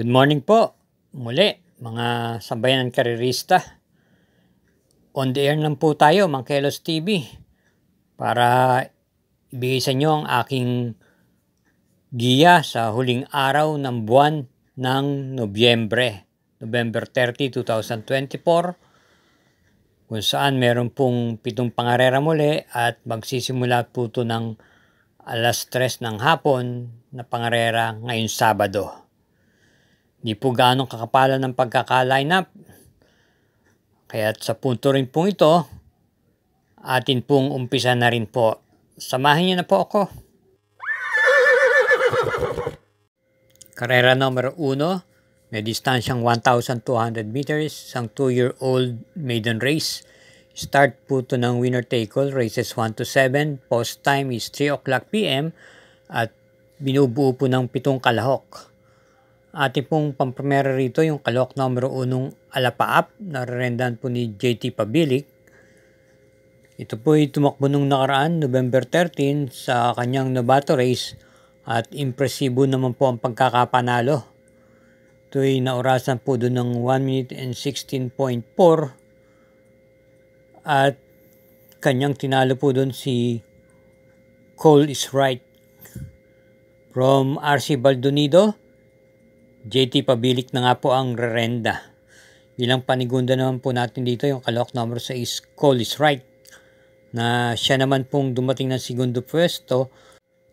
Good morning po, muli mga sambayanan karerista. On the air lang po tayo, Mang Kelos TV, para ibigay sa inyo ang aking giya sa huling araw ng buwan ng Nobyembre, November 30, 2024, kung saan meron pong 7 pangarera muli at magsisimula po ito ng alas 3 ng hapon na pangarera ngayong Sabado. Di po gaanong kakapalan ng pagkaka-line up. Kaya sa punto rin pong ito, atin pong umpisa na rin po. Samahin niyo na po ako. Karera numero 1, may distansyang 1,200 meters, isang 2-year-old maiden race. Start po ito ng winner take all, races 1 to 7. Post time is 3 o'clock p.m. at binubuo po ng 7 kalahok. Ating pong pamprimera rito yung kalahok numero 1 Alapaap, nararendahan po ni JT Pabilik. Ito po ay tumakbo nung nakaraan, November 13, sa kanyang novato race at impresibo naman po ang pagkakapanalo. Ito ay naurasan po doon ng 1 minute and 16.4 at kanyang tinalo po doon si Cole is Right. From RC Baldonido, JT Pabilik na nga po ang rerenda. Bilang panigunda naman po natin dito yung kalahok number 6, Cole is Right, na siya naman pong dumating ng segundo pwesto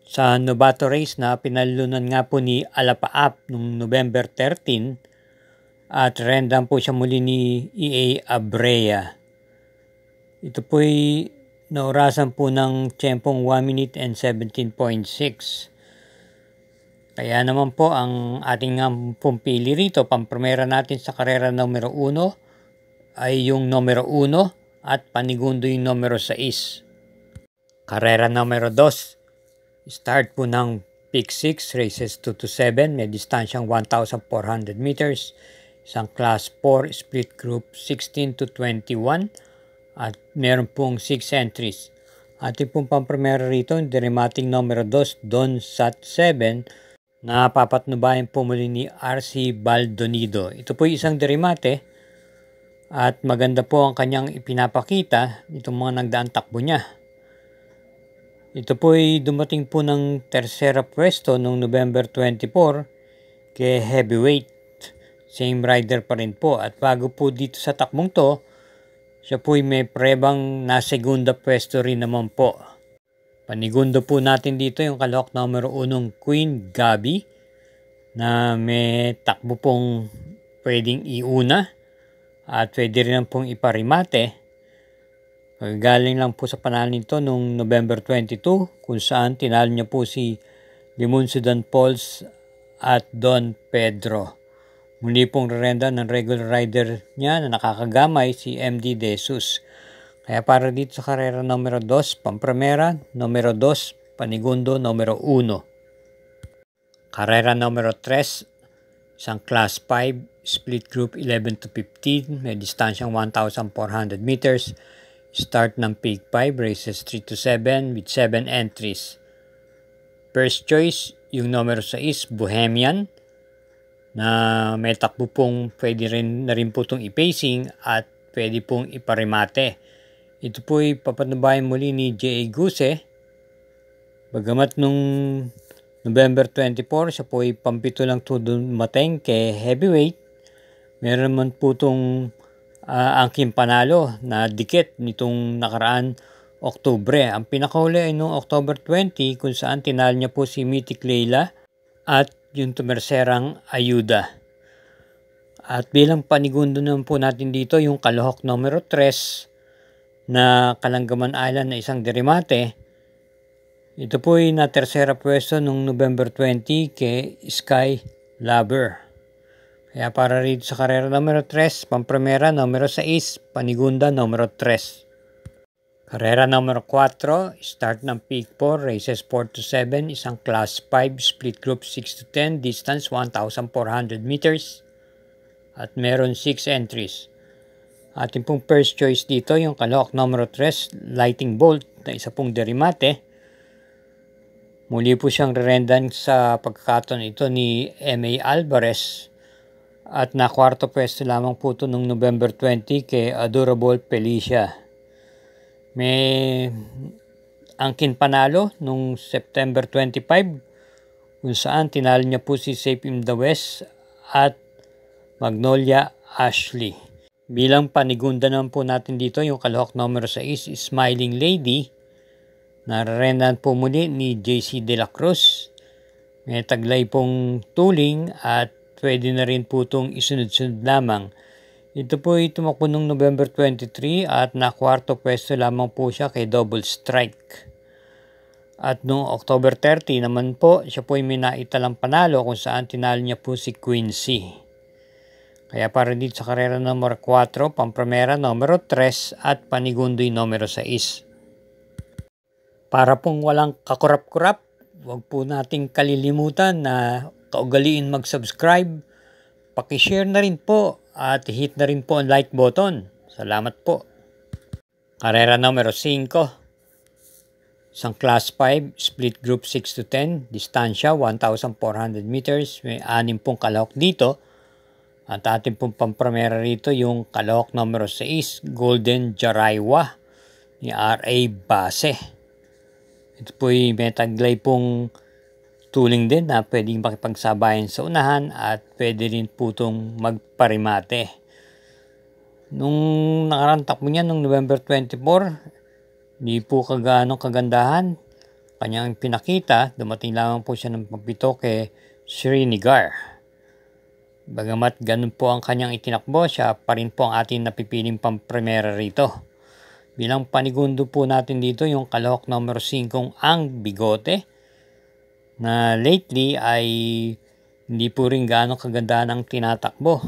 sa novato race na pinalunan nga po ni Alapaap noong November 13 at rendahan po siya muli ni EA Abrea. Ito po ay naurasan po ng tiyempong 1 minute and 17.6. Kaya naman po ang ating pumpili rito, pamprimera natin sa karera numero 1 ay yung numero 1 at panigundo yung numero 6. Karera numero 2, start po ng pick 6, races 2 to 7, may distansyang 1,400 meters, isang class 4 split group 16 to 21 at meron pong 6 entries. Ating pong pamprimera rito, yung dramatic numero 2, Don Sat 7, na papatnubayan po muli ni RC Baldonido. Ito po isang derimate at maganda po ang kanyang ipinapakita itong mga nagdaang takbo niya. Ito po ay dumating po ng tersera pwesto noong November 24 kay heavyweight. Same rider pa rin po at bago po dito sa takbong to, siya po ay may prebang na segunda pwesto rin naman po. Panigundo po natin dito yung kalahok numero 1 Queen Gabi na may takbo pong pwedeng iuna at pwede rin pong iparimate. Galing lang po sa panalo nito noong November 22 kung saan tinalo niya po si Limon Sudan Pauls at Don Pedro. Muli pong rerenda ng regular rider niya na nakakagamay si MD De Jesus. Kaya para dito sa karera numero 2, pamprimera, numero 2, panigundo, numero 1. Karera numero 3, isang class 5, split group 11 to 15, may distansyang 1,400 meters, start ng peak 5, races 3 to 7 with 7 entries. First choice, yung numero 6, Bohemian, na may takbo pong pwede rin na rin po itong i-pacing at pwede pong iparimate. Ito po ay papatnubayan muli ni J.A. Guse. Bagamat nung November 24, siya po ay pampito lang ito dumating kay heavyweight. Meron naman po itong angking panalo na dikit nitong nakaraan Oktubre. Ang pinakahuli ay noong October 20 kung saan tinalo niya po si Mythic Leila at yung tumerserang Ayuda. At bilang panigundo naman po natin dito yung kalahok numero 3 na Kalanggaman Island na isang derimate. Ito po ay na tersera pwesto noong November 20 kay Sky Lover. Kaya para rito sa karera numero 3, pamprimera numero 6, panigunda numero 3. Karera numero 4, start ng peak 4, races 4 to 7, isang class 5, split group 6 to 10, distance 1,400 meters at meron 6 entries. Ating pong first choice dito, yung kalahok numero 3, Lightning Bolt, na isa pong derimate. Muli po siyang rerendan sa pagkakataon ito ni M.A. Alvarez At nakwarto pwesto lamang po ito noong November 20 kay Adorable Felicia. May angkin panalo noong September 25 kung saan tinalo niya po si Safe in the West at Magnolia Ashley. Bilang panigunda naman po natin dito yung kalahok numero 6, Smiling Lady. Nararenan po muli ni JC De La Cruz. May taglay pong tuling at pwede na rin po itong isunod-sunod lamang. Ito po ay tumakbo noong November 23 at nakwarto pwesto lamang po siya kay Double Strike. At noong October 30 naman po, siya po ay may naitalang panalo kung saan tinalo niya po si Quincy. Kaya para dito sa karera numero 4, Pampremera numero 3 at Panigundoy numero 6. Para pong walang kakurap-kurap, huwag po nating kalilimutan na kaugaliin mag-subscribe, paki-share na rin po at hit na rin po ang like button. Salamat po. Karera numero 5, isang class 5, split group 6 to 10, distansya 1,400 meters, may 6 pong kalahok dito. At ating pong pampremera rito yung kalahok numero 6, Golden Jaraywa ni R.A. Base. Ito po ay may taglay pong tuling din na pwedeng makipagsabayan sa unahan at pwede rin po itong magparimate. Nung nakarang takbo niya noong November 24, hindi po kagandahan. Kanyang pinakita, dumating lamang po siya ng pampito kay Srinigar. Bagamat ganun po ang kanyang itinakbo, siya pa rin po ang ating napipiling pampremera rito. Bilang panigundo po natin dito yung kalahok numero 5, ang Bigote, na lately ay hindi po rin gaano kaganda ng tinatakbo.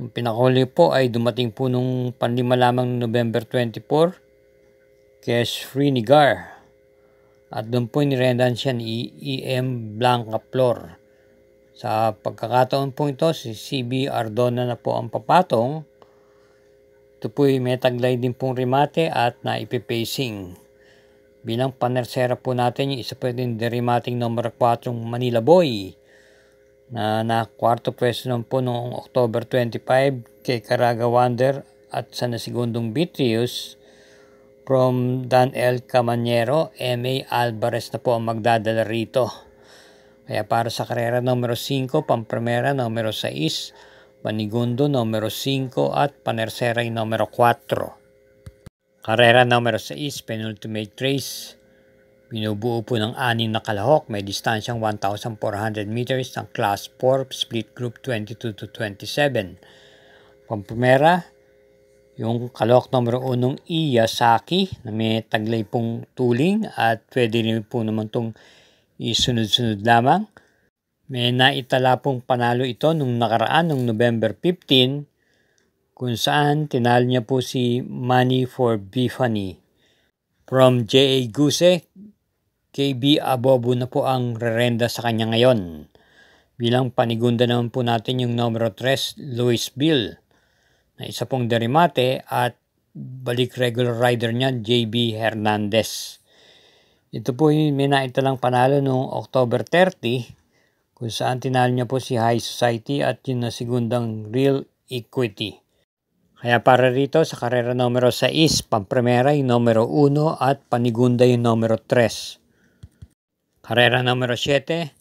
Ang pinakahuli po ay dumating po nung panlima lamang November 24 kay Srinigar. At doon po nirendan siya ni E.M. Blanca Flor. Sa pagkakataon po ito, si C.B. Ardona na po ang papatong. Ito po ay may taglay din pong remate at naipipacing. Bilang panersera po natin yung isa po din remating number 4, Manila Boy, na nakwarto pwesto naman po noong October 25 kay Caraga Wonder at sa nasigundong Beatrius from Dan L. Camanero. M.A. Alvarez na po ang magdadala rito. Kaya para sa karera numero 5, pampremera numero 6, Panigundo numero 5 at panerseray numero 4. Karera numero 6, penultimate race. Binubuo po ng 6 na kalahok. May distansyang 1,400 meters ng class 4, split group 22 to 27. Pampremera, yung kalahok numero 1, Iyasaki, na may taglay pong tuling at pwede rin po naman itong isunod-sunod lamang. May naitala pong panalo ito nung nakaraan, nung November 15, kung saan tinalo niya po si Money for Bifani. From J.A. Guse, KB Abobo na po ang rerenda sa kanya ngayon. Bilang panigunda naman po natin yung numero 3, Louisville, na isa pong derimate at balik regular rider niya, J.B. Hernandez. Ito po yung may naitalang panalo noong October 30, kung saan tinalo niya po si High Society at yung nasigundang Real Equity. Kaya para rito sa karera numero 6, pampremera yung numero 1 at panigunda yung numero 3. Karera numero 7,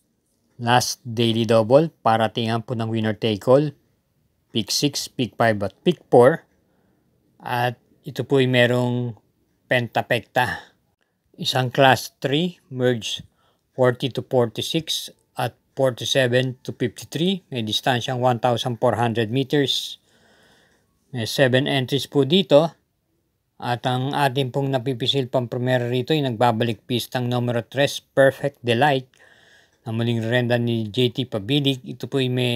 last daily double, paratingan po ng winner take all, pick 6, pick 5 at pick 4. At ito po ay merong pentapekta. Isang class 3, merge 40 to 46 at 47 to 53, may distansyang 1,400 meters. May 7 entries po dito. At ang ating pong napipisil pampremera rito ay nagbabalik pistang numero 3, Perfect Delight, na muling renda ni JT Pabilig. Ito po ay may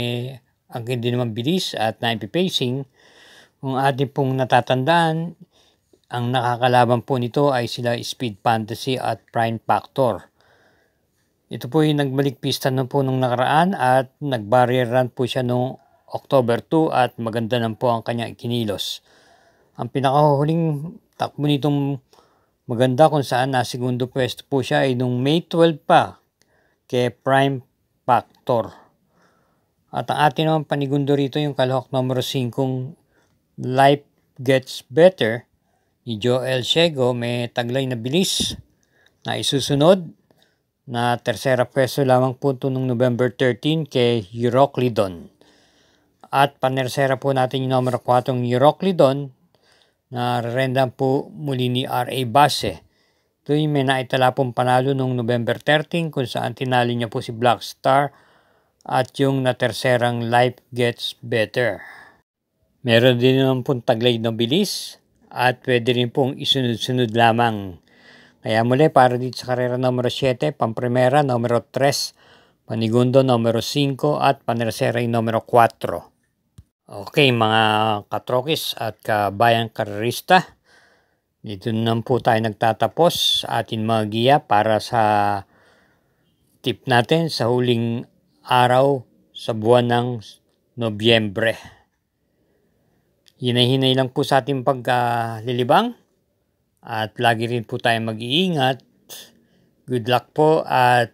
angkin din naman bilis at naipipacing. Kung ating pong natatandaan, ang nakakalaban po nito ay sila Speed Fantasy at Prime Factor. Ito po yung nagbalik pista na po nung nakaraan at nag-barrier run po siya noong October 2 at maganda na po ang kanyang ikinilos. Ang pinakahuling takbo nitong maganda kung saan na segundo pwesto po siya ay nung May 12 pa kay Prime Factor. At ang ating naman panigundo rito yung kalahok numero 5, Life Gets Better ni Joel Ciego, may taglay na bilis na isusunod na tersera pwesto lamang po ito noong November 13 kay Euroclydon. At panersera po natin yung numero 4, Euroclydon, na rendan po muli ni R.A. Base. Ito yung may naitala pong panalo noong November 13 kung saan tinalo niya po si Black Star at yung naterserang Life Gets Better. Meron din naman pong taglay na bilis at pwede rin pong isunod-sunod lamang. Kaya muli para dito sa karera numero 7, pamprimera numero 3, panigundo numero 5 at panersera yung numero 4. Okay mga katrokis at kabayang karerista, dito naman po tayo nagtatapos sa ating mga giya para sa tip natin sa huling araw sa buwan ng Nobyembre. Hinay-hinay lang po sa ating paglilibang at lagi rin po tayo mag-iingat. Good luck po at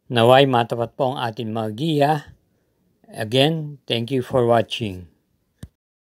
naway matapat po ang ating mga giya. Again, thank you for watching.